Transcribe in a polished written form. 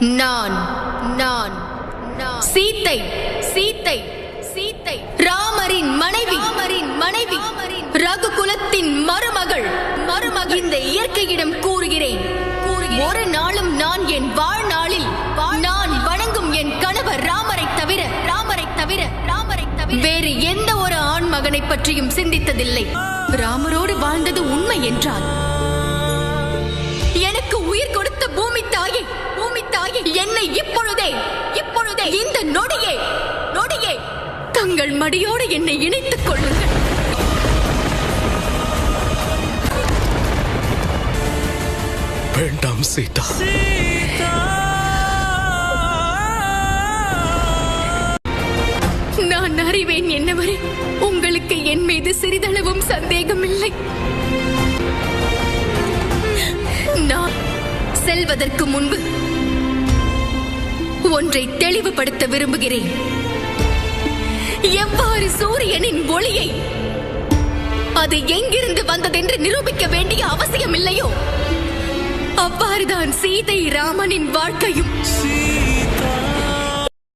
நான் நான் சீத்தை சீத்தை சீத்தை ராமரின் மனைவி ரகுகுலத்தின் மருமகள் இந்த இயற்கையிடம் கூறுகிறேன். ஒரு நாளும் நான் என் வாழ்நாளில் நான் வணங்கும் என் கணவர் ராமரை தவிர வேறு எந்த ஒரு ஆண் மகனை பற்றியும் சிந்தித்ததில்லை. ராமரோடு வாழ்ந்தது உண்மை என்றால் எனக்கு உயிர் கொடுத்த பூமி தாயே என்னை இப்பொழுதே இந்த நொடியே தங்கள் மடியோடு என்னை இணைத்துக் கொள்ளுங்கள். வேண்டாம் சீதா. நான் அறிவேன் என்னவரே, உங்களுக்கு என் மீது சிறிதளவும் சந்தேகமில்லை. நான் செல்வதற்கு முன்பு ஒன்றை தெளிவுபடுத்த விரும்புகிறேன். எவ்வாறு சூரியனின் ஒளியை அது எங்கிருந்து வந்ததென்று நிரூபிக்க வேண்டிய அவசியம் இல்லையோ, அவ்வாறுதான் சீதை ராமனின் வாழ்க்கையும்